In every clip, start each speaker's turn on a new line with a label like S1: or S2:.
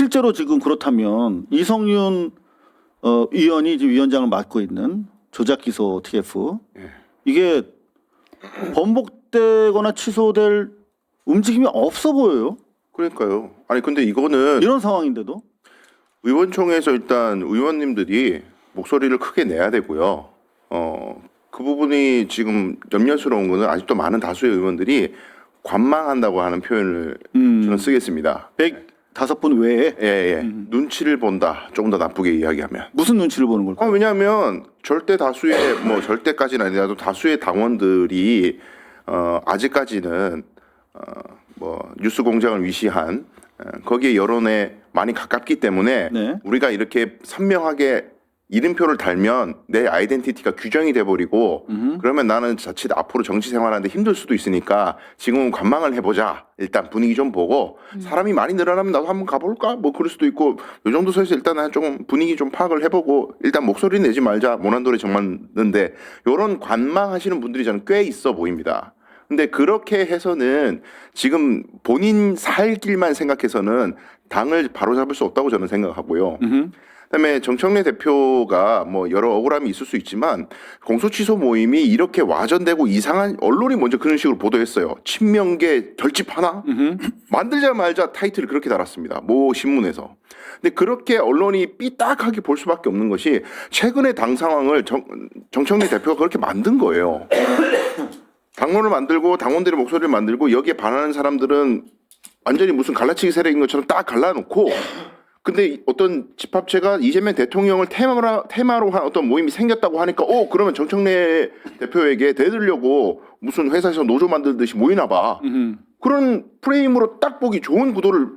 S1: 실제로 지금 그렇다면 이성윤 의원이 지금 위원장을 맡고 있는 조작기소 TF 이게 번복되거나 취소될 움직임이 없어 보여요.
S2: 그러니까요. 아니 근데 이거는
S1: 이런 상황인데도
S2: 의원총회에서 일단 의원님들이 목소리를 크게 내야 되고요. 그 부분이 지금 염려스러운 거는 아직도 많은 다수의 의원들이 관망한다고 하는 표현을 저는 쓰겠습니다.
S1: 105분 외에
S2: 예. 눈치를 본다. 조금 더 나쁘게 이야기하면.
S1: 무슨 눈치를 보는 걸까요?
S2: 왜냐하면 절대 다수의 뭐 절대까지는 아니라도 다수의 당원들이 아직까지는 뭐 뉴스 공장을 위시한 거기에 여론에 많이 가깝기 때문에
S1: 네.
S2: 우리가 이렇게 선명하게 이름표를 달면 내 아이덴티티가 규정이 돼버리고 그러면 나는 자칫 앞으로 정치 생활하는데 힘들 수도 있으니까 지금은 관망을 해보자. 일단 분위기 좀 보고 사람이 많이 늘어나면 나도 한번 가볼까? 뭐 그럴 수도 있고 이 정도 선에서 일단 좀 분위기 좀 파악을 해보고 일단 목소리 내지 말자. 모난돌이 정맞는데 이런 관망하시는 분들이 저는 꽤 있어 보입니다. 근데 그렇게 해서는 지금 본인 살 길만 생각해서는 당을 바로잡을 수 없다고 저는 생각하고요. 그다음에 정청래 대표가 뭐 여러 억울함이 있을 수 있지만 공소취소 모임이 이렇게 와전되고 이상한 언론이 먼저 그런 식으로 보도했어요. 친명계 결집 하나 만들자 말자 타이틀을 그렇게 달았습니다. 모 신문에서. 근데 그렇게 언론이 삐딱하게 볼 수밖에 없는 것이 최근의 당 상황을 정청래 대표가 그렇게 만든 거예요. 당론을 만들고 당원들의 목소리를 만들고 여기에 반하는 사람들은 완전히 무슨 갈라치기 세력인 것처럼 딱 갈라놓고 근데 어떤 집합체가 이재명 대통령을 테마로 한 어떤 모임이 생겼다고 하니까 그러면 정청래 대표에게 대들려고 무슨 회사에서 노조 만들듯이 모이나 봐. 그런 프레임으로 딱 보기 좋은 구도를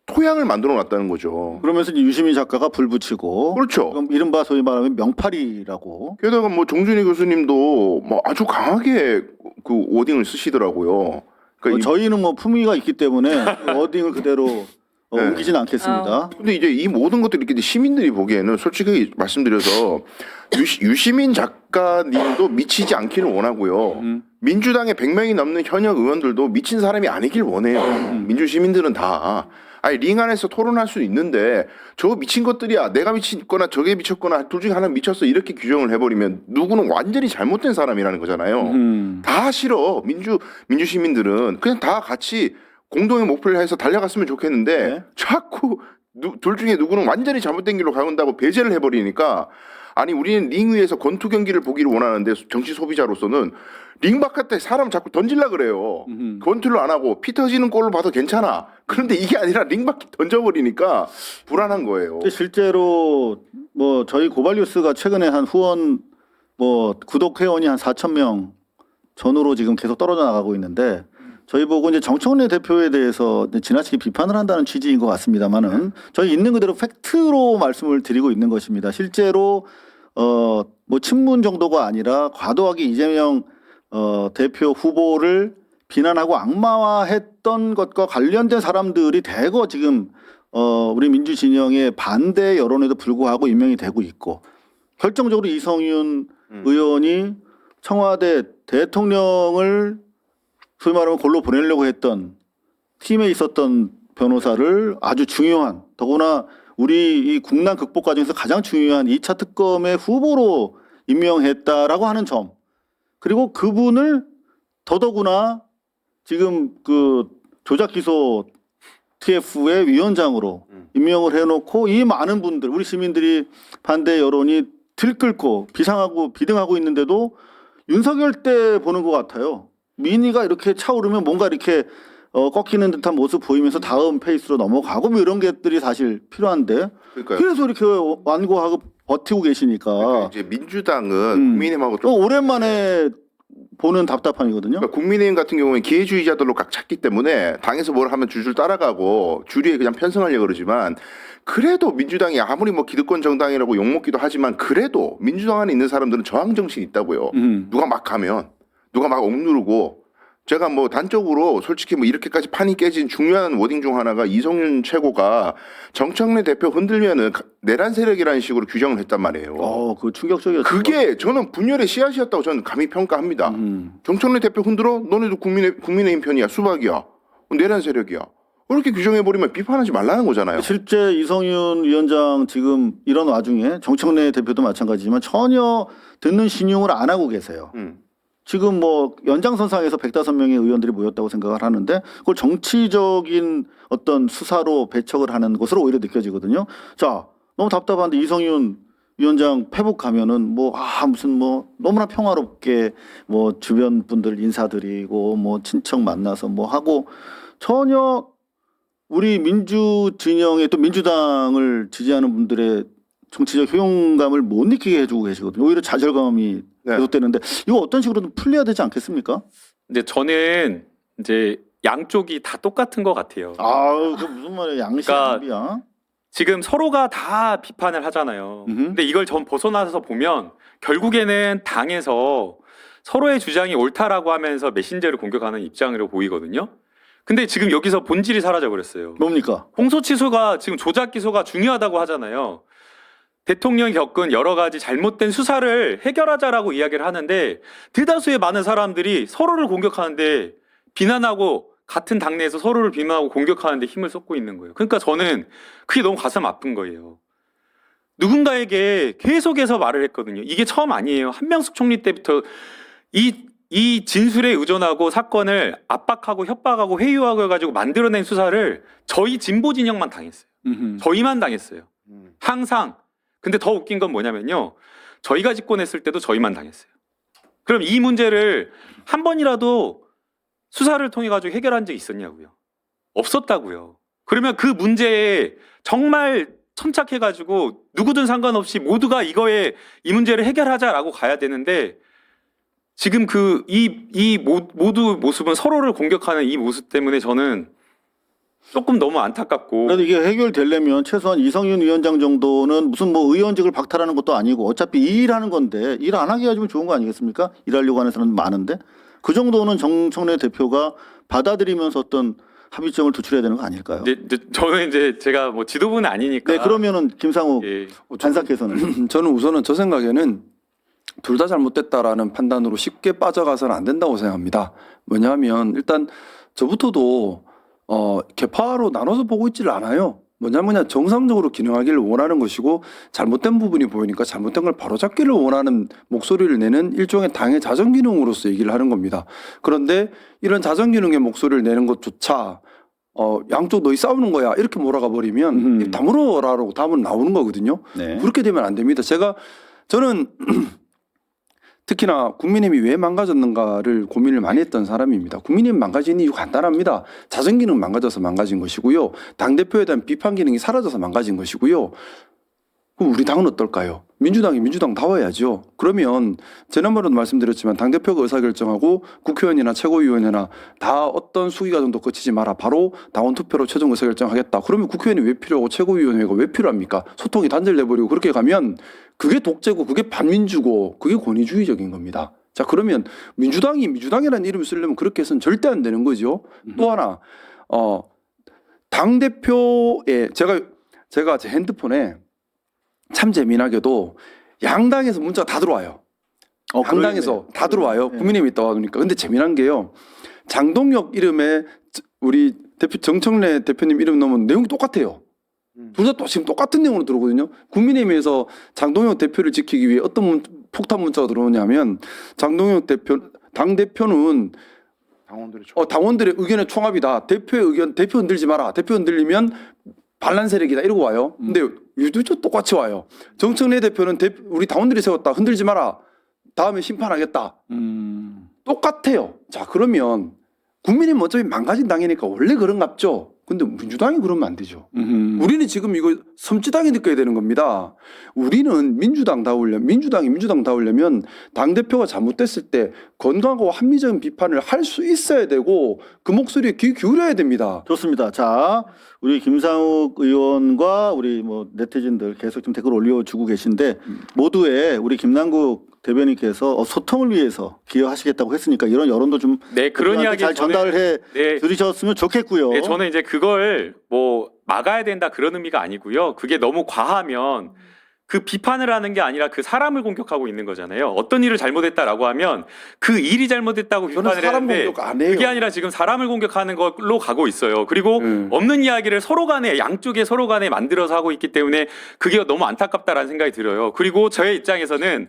S2: 토양을 만들어 놨다는 거죠.
S1: 그러면서 이제 유시민 작가가 불 붙이고
S2: 그렇죠.
S1: 그럼 이른바 소위 말하면 명팔이라고.
S2: 게다가 뭐 정준희 교수님도 뭐 아주 강하게 그 워딩을 쓰시더라고요. 그러니까
S1: 저희는 뭐 품위가 있기 때문에 워딩을 그대로 옮기진 않겠습니다.
S2: 근데 이제 이 모든 것들이 이렇게 시민들이 보기에는 솔직히 말씀드려서 유시민 작가님도 미치지 않기를 원하고요. 민주당의 100명이 넘는 현역 의원들도 미친 사람이 아니길 원해요. 민주 시민들은 다. 아니 링 안에서 토론할 수 있는데 저 미친 것들이야. 내가 미쳤거나 저게 미쳤거나 둘 중에 하나 미쳤어. 이렇게 규정을 해버리면 누구는 완전히 잘못된 사람이라는 거잖아요. 다 싫어. 민주 시민들은 그냥 다 같이 공동의 목표를 해서 달려갔으면 좋겠는데
S1: 네.
S2: 자꾸 둘 중에 누구는 완전히 잘못된 길로 가는다고 배제를 해버리니까 아니 우리는 링 위에서 권투 경기를 보기를 원하는데 정치 소비자로서는 링 바깥에 사람 자꾸 던질라 그래요. 권투를 안 하고 피 터지는 골로 봐도 괜찮아. 그런데 이게 아니라 링 밖에 던져버리니까 불안한 거예요.
S1: 근데 실제로 뭐 저희 고발뉴스가 최근에 한 후원 뭐 구독 회원이 한 4,000명 전후로 지금 계속 떨어져 나가고 있는데 저희 보고 이제 정청래 대표에 대해서 지나치게 비판을 한다는 취지인 것 같습니다만은 저희 있는 그대로 팩트로 말씀을 드리고 있는 것입니다. 실제로 뭐 친문 정도가 아니라 과도하게 이재명 대표 후보를 비난하고 악마화했던 것과 관련된 사람들이 대거 지금 우리 민주 진영의 반대 여론에도 불구하고 임명이 되고 있고 결정적으로 이성윤 의원이 청와대 대통령을 소위 말하면 골로 보내려고 했던 팀에 있었던 변호사를 아주 중요한 더구나 우리 이 국난 극복 과정에서 가장 중요한 2차 특검의 후보로 임명했다라고 하는 점 그리고 그분을 더더구나 지금 그 조작기소 TF의 위원장으로 임명을 해놓고 이 많은 분들 우리 시민들이 반대 여론이 들끓고 비등하고 있는데도 윤석열 때 보는 것 같아요. 민의가 이렇게 차오르면 뭔가 이렇게 꺾이는 듯한 모습 보이면서 다음 페이스로 넘어가고 뭐 이런 것들이 사실 필요한데
S2: 그러니까요.
S1: 그래서 이렇게 완고하고 버티고 계시니까
S2: 그러니까 이제 민주당은 국민의힘하고 좀
S1: 오랜만에 보는 답답함이거든요.
S2: 그러니까 국민의힘 같은 경우는 기회주의자들로 각 찼기 때문에 당에서 뭘 하면 줄줄 따라가고 주류에 그냥 편승하려고 그러지만 그래도 민주당이 아무리 뭐 기득권 정당이라고 욕먹기도 하지만 그래도 민주당 안에 있는 사람들은 저항 정신이 있다고요. 누가 막 가면 누가 막 억누르고 제가 뭐 단적으로 솔직히 뭐 이렇게까지 판이 깨진 중요한 워딩 중 하나가 이성윤 최고가 정청래 대표 흔들면은 내란 세력이라는 식으로 규정을 했단 말이에요.
S1: 그 충격적이었죠.
S2: 그게 저는 분열의 씨앗이었다고 저는 감히 평가합니다. 정청래 대표 흔들어? 너네도 국민의힘 편이야. 수박이야. 내란 세력이야. 그렇게 규정해버리면 비판하지 말라는 거잖아요.
S1: 실제 이성윤 위원장 지금 이런 와중에 정청래 대표도 마찬가지지만 전혀 듣는 신용을 안 하고 계세요. 지금 뭐 연장선상에서 105명의 의원들이 모였다고 생각을 하는데 그걸 정치적인 어떤 수사로 배척을 하는 것으로 오히려 느껴지거든요. 자, 너무 답답한데 이성윤 위원장 페북 가면은 뭐 무슨 뭐 너무나 평화롭게 뭐 주변 분들 인사드리고 뭐 친척 만나서 뭐 하고 전혀 우리 민주 진영의 또 민주당을 지지하는 분들의 정치적 효용감을 못 느끼게 해주고 계시거든요. 오히려 좌절감이
S2: 네.
S1: 계속되는데 이거 어떤 식으로든 풀려야 되지 않겠습니까?
S3: 근데 저는 이제 양쪽이 다 똑같은 것 같아요.
S1: 아우 그 무슨 말이야 양심이야.
S3: 지금 서로가 다 비판을 하잖아요. 근데 이걸 전 벗어나서 보면 결국에는 당에서 서로의 주장이 옳다라고 하면서 메신저를 공격하는 입장으로 보이거든요. 근데 지금 여기서 본질이 사라져 버렸어요.
S1: 뭡니까?
S3: 공소취소가 지금 조작 기소가 중요하다고 하잖아요. 대통령이 겪은 여러 가지 잘못된 수사를 해결하자라고 이야기를 하는데 대다수의 많은 사람들이 서로를 공격하는데 비난하고 같은 당내에서 서로를 비난하고 공격하는데 힘을 쏟고 있는 거예요. 그러니까 저는 그게 너무 가슴 아픈 거예요. 누군가에게 계속해서 말을 했거든요. 이게 처음 아니에요. 한명숙 총리 때부터 이 진술에 의존하고 사건을 압박하고 협박하고 회유하고 해가지고 만들어낸 수사를 저희 진보 진영만 당했어요. 저희만 당했어요. 항상. 근데 더 웃긴 건 뭐냐면요. 저희가 집권했을 때도 저희만 당했어요. 그럼 이 문제를 한 번이라도 수사를 통해 가지고 해결한 적 있었냐고요? 없었다고요. 그러면 그 문제에 정말 천착해 가지고 누구든 상관없이 모두가 이 문제를 해결하자라고 가야 되는데 지금 이 모두 모습은 서로를 공격하는 이 모습 때문에 저는 조금 너무 안타깝고.
S1: 그래도 이게 해결되려면 최소한 이성윤 위원장 정도는 무슨 뭐 의원직을 박탈하는 것도 아니고 어차피 이 일하는 건데 일 안 하게 해주면 좋은 거 아니겠습니까? 일하려고 하는 사람은 많은데 그 정도는 정청래 대표가 받아들이면서 어떤 합의점을 도출해야 되는 거 아닐까요?
S3: 이제 저는 이제 제가 뭐 지도부는 아니니까.
S1: 네, 그러면은 김상욱
S3: 예.
S1: 판사께서는
S4: 저는 우선은 저 생각에는 둘 다 잘못됐다라는 판단으로 쉽게 빠져가서는 안 된다고 생각합니다. 뭐냐면 일단 저부터도 개파로 나눠서 보고 있지를 않아요. 뭐냐면 정상적으로 기능하기를 원하는 것이고 잘못된 부분이 보이니까 잘못된 걸 바로잡기를 원하는 목소리를 내는 일종의 당의 자정기능으로서 얘기를 하는 겁니다. 그런데 이런 자정기능의 목소리를 내는 것조차 양쪽 너희 싸우는 거야 이렇게 몰아가 버리면 다물어라라고 답은 나오는 거거든요.
S1: 네.
S4: 그렇게 되면 안 됩니다. 저는 특히나 국민의힘이 왜 망가졌는가를 고민을 많이 했던 사람입니다. 국민의힘 망가진 이유 간단합니다. 자정기능 망가져서 망가진 것이고요. 당대표에 대한 비판 기능이 사라져서 망가진 것이고요. 그럼 우리 당은 어떨까요? 민주당이 민주당다워야죠. 그러면 지난번에도 말씀드렸지만 당대표가 의사결정하고 국회의원이나 최고위원이나 다 어떤 수기 과정도 거치지 마라. 바로 당원 투표로 최종 의사결정하겠다. 그러면 국회의원이 왜 필요하고 최고위원회가 왜 필요합니까? 소통이 단절돼버리고 그렇게 가면 그게 독재고 그게 반민주고 그게 권위주의적인 겁니다. 자, 그러면 민주당이라는 이름을 쓰려면 그렇게 해서는 절대 안 되는 거죠. 또 하나 당대표에 제가 제 핸드폰에 참 재미나게도 양당에서 문자가 다 들어와요. 양당에서 다 들어와요.
S1: 네.
S4: 국민의힘이 있다 보니까. 근데 재미난 게요. 장동혁 이름에 우리 대표 정청래 대표님 이름 넣으면 내용이 똑같아요. 둘 다 지금 똑같은 내용으로 들어오거든요. 국민의힘에서 장동혁 대표를 지키기 위해 어떤 폭탄 문자가 들어오냐면 장동혁 당대표는 당원들의 의견의 총합이다. 대표의 의견, 대표 흔들지 마라. 대표 흔들리면 반란 세력이다 이러고 와요. 근데 유두도 똑같이 와요. 정청래 대표는 우리 당원들이 세웠다. 흔들지 마라. 다음에 심판하겠다. 똑같아요. 자, 그러면 국민의힘 어차피 망가진 당이니까 원래 그런갑죠. 근데 민주당이 그러면 안 되죠. 우리는 지금 이거 섬찟하게 느껴야 되는 겁니다. 우리는 민주당이 민주당다우려면 당대표가 잘못됐을 때 건강하고 합리적인 비판을 할 수 있어야 되고 그 목소리에 귀 기울여야 됩니다.
S1: 좋습니다. 자, 우리 김상욱 의원과 우리 뭐 네티즌들 계속 좀 댓글 올려주고 계신데 모두의 우리 김남국 대변인께서 소통을 위해서 기여하시겠다고 했으니까 이런 여론도 좀
S3: 네, 그런 이야기
S1: 잘 전달해
S3: 네,
S1: 드리셨으면 좋겠고요.
S3: 네, 저는 이제 그걸 뭐 막아야 된다 그런 의미가 아니고요. 그게 너무 과하면 그 비판을 하는 게 아니라 그 사람을 공격하고 있는 거잖아요. 어떤 일을 잘못했다라고 하면 그 일이 잘못했다고
S4: 저는
S3: 비판을
S4: 사람
S3: 했는데
S4: 공격 안 해요.
S3: 그게 아니라 지금 사람을 공격하는 걸로 가고 있어요. 그리고 없는 이야기를 서로 간에 양쪽에 서로 간에 만들어서 하고 있기 때문에 그게 너무 안타깝다라는 생각이 들어요. 그리고 저의 입장에서는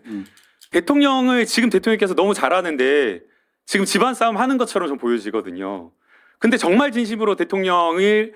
S3: 대통령을 지금 대통령께서 너무 잘하는데 지금 집안 싸움 하는 것처럼 좀 보여지거든요. 근데 정말 진심으로 대통령을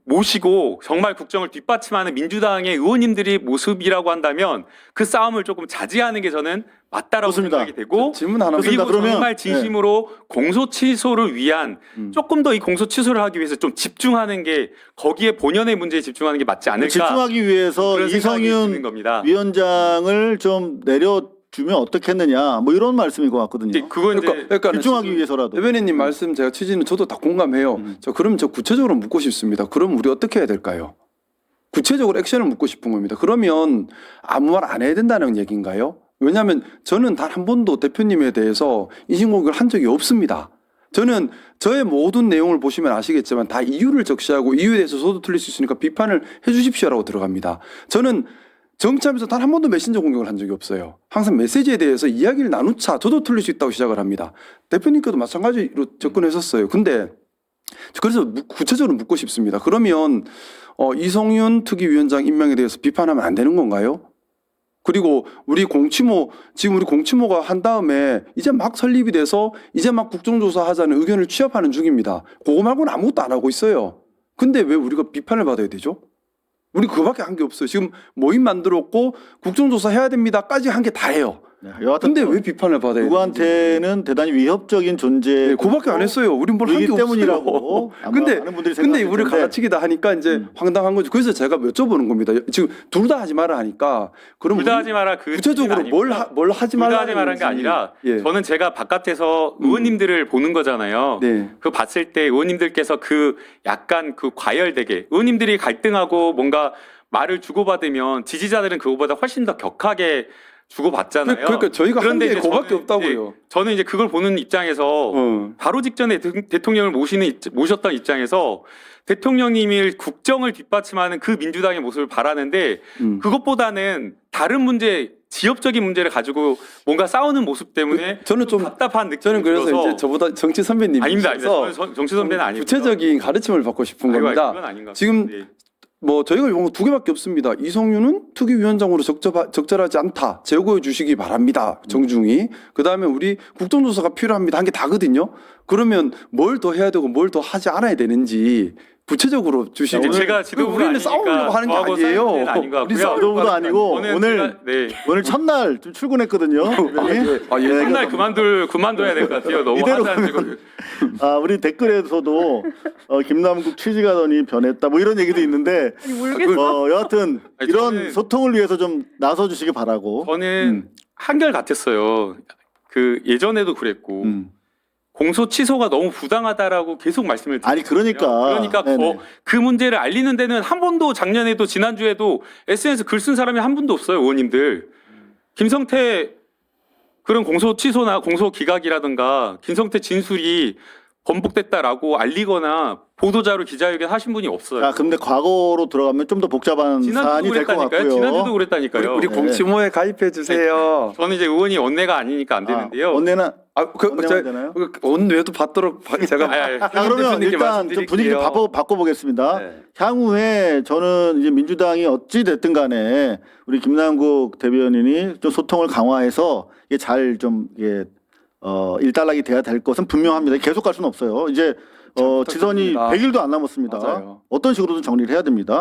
S3: 모시고 정말 국정을 뒷받침하는 민주당의 의원님들이 모습이라고 한다면 그 싸움을 조금 자제하는 게 저는 맞다라고
S1: 좋습니다.
S3: 생각이 되고
S4: 질문 하나
S1: 좋습니다.
S3: 그리고
S1: 그러면-
S3: 정말 진심으로 공소 취소를 위한 조금 더 이 공소 취소를 하기 위해서 좀 집중하는 게 거기에 본연의 문제에 집중하는 게 맞지 않을까
S1: 집중하기 위해서
S3: 그런 생각이 드는
S1: 이성윤
S3: 겁니다.
S1: 위원장을 좀 내려주면 어떻겠느냐 뭐 이런 말씀인 것 같거든요.
S3: 이제 그건 이제
S4: 그러니까
S1: 집중하기 위해서라도.
S4: 대변인님 말씀 제가 취지는 저도 다 공감해요. 그럼 저 구체적으로 묻고 싶습니다. 그럼 우리 어떻게 해야 될까요? 구체적으로 액션을 묻고 싶은 겁니다. 그러면 아무 말 안 해야 된다는 얘기인가요? 왜냐하면 저는 단 한 번도 대표님에 대해서 인신공격을 한 적이 없습니다. 저는 저의 모든 내용을 보시면 아시겠지만 다 이유를 적시하고 이유에 대해서 저도 틀릴 수 있으니까 비판을 해 주십시오라고 들어갑니다. 저는 정치하면서 단 한 번도 메신저 공격을 한 적이 없어요. 항상 메시지에 대해서 이야기를 나누자 저도 틀릴 수 있다고 시작을 합니다. 대표님께도 마찬가지로 접근했었어요. 근데 그래서 구체적으로 묻고 싶습니다. 그러면 이성윤 특위위원장 임명에 대해서 비판하면 안 되는 건가요? 그리고 우리 공치모 지금 우리 공치모가 한 다음에 이제 막 설립이 돼서 이제 막 국정조사 하자는 의견을 취합하는 중입니다. 그거 말고는 아무것도 안 하고 있어요. 근데 왜 우리가 비판을 받아야 되죠? 우리 그거밖에 한 게 없어요. 지금 모임 만들었고 국정조사 해야 됩니다까지 한 게 다예요.
S1: 네, 여하튼
S4: 근데 왜 비판을 받아야 돼요?
S1: 누구한테는 대단히 위협적인 존재.
S4: 네, 그거밖에 안 했어요. 우린 뭘 한 게
S1: 이기
S4: 없어요.
S1: 때문이라고 아마
S4: 근데
S1: 많은 분들이
S4: 근데
S1: 생각하실
S4: 우리
S1: 텐데.
S4: 갈라치기다 하니까 이제 황당한 거죠. 그래서 제가 여쭤보는 겁니다. 지금 둘 다 하지 마라 하니까 그럼
S3: 둘 다
S4: 우리
S3: 하지 마라 그
S4: 구체적으로 뭘 하지
S3: 둘 다
S4: 말라
S3: 하지 말라는 게 아니라
S4: 예.
S3: 저는 제가 바깥에서 의원님들을 보는 거잖아요.
S4: 네.
S3: 그 봤을 때 의원님들께서 그 약간 그 과열되게 의원님들이 갈등하고 뭔가 말을 주고받으면 지지자들은 그거보다 훨씬 더 격하게 주고받잖아요.
S4: 그러니까 저희가 한
S3: 그런데
S4: 게
S3: 이제
S4: 그거밖에
S3: 저는
S4: 없다고요.
S3: 저는 이제 그걸 보는 입장에서 바로 직전에 대통령을 모셨던 입장에서 대통령님이 국정을 뒷받침하는 그 민주당의 모습을 바라는데 그것보다는 다른 문제, 지역적인 문제를 가지고 뭔가 싸우는 모습 때문에
S4: 저는 좀
S3: 답답한 느낌이
S4: 저는 그래서
S3: 들어서
S4: 이제 저보다 정치 선배님이셔서
S3: 아닙니다. 저는 정치 선배는 아니고
S4: 구체적인 가르침을 받고 싶은 겁니다.
S3: 그건 아닌 것
S4: 지금
S3: 같아요. 네.
S4: 뭐 저희가 용어 두 개밖에 없습니다. 이성윤은 특위위원장으로 적절하지 않다. 제거해 주시기 바랍니다. 정중히. 그다음에 우리 국정조사가 필요합니다. 한 게 다거든요. 그러면 뭘 더 해야 되고 뭘 더 하지 않아야 되는지 구체적으로 주시고
S3: 이제 제가 지도부가
S4: 우리는
S3: 아니니까
S4: 싸우려고 하는 게
S3: 저하고
S4: 아니에요.
S3: 싸우는 데는 아닌 것
S4: 우리
S3: 같고요.
S4: 싸우려고
S1: 지도부도
S4: 하는 게
S1: 아니고
S3: 저는
S1: 오늘
S3: 제가, 네.
S1: 오늘 첫날 좀 출근했거든요.
S3: 첫날 그만둬야 될 것 같아요. 너무
S1: 이대로
S3: 하사지고
S1: 아, 우리 댓글에서도 김남국 취지가더니 변했다 뭐 이런 얘기도 있는데 여하튼
S3: 아니,
S1: 이런
S3: 저는-
S1: 소통을 위해서 좀 나서 주시기 바라고.
S3: 저는 한결 같았어요. 그 예전에도 그랬고 공소 취소가 너무 부당하다라고 계속 말씀을
S1: 아니 그러니까 네네.
S3: 그 문제를 알리는 데는 한 번도 작년에도 지난주에도 SNS 글 쓴 사람이 한 분도 없어요. 의원님들. 김성태 그런 공소 취소나 공소 기각이라든가 김성태 진술이 번복됐다라고 알리거나 보도자료 기자회견 하신 분이 없어요.
S1: 자, 근데 과거로 들어가면 좀 더 복잡한 사안이
S3: 지난주도
S1: 될 것
S3: 그랬다니까요.
S1: 같고요.
S3: 지난주도 그랬다니까요.
S4: 우리
S3: 네.
S4: 공치모에 가입해 주세요.
S3: 저는 이제 의원이 원내가 아니니까 안 되는데요.
S1: 원내는
S4: 원내만
S1: 되나요?
S4: 원내도 받도록 제가
S3: 아니,
S1: 자, 그러면 일단 좀 분위기 좀 바꿔보겠습니다.
S4: 네.
S1: 향후에 저는 이제 민주당이 어찌 됐든 간에 우리 김남국 대변인이 좀 소통을 강화해서 이게 잘 좀 이게 일단락이 돼야 될 것은 분명합니다. 계속 갈 수는 없어요. 이제 지선이
S4: 부탁드립니다.
S1: 100일도 안 남았습니다.
S4: 맞아요.
S1: 어떤 식으로든 정리를 해야 됩니다.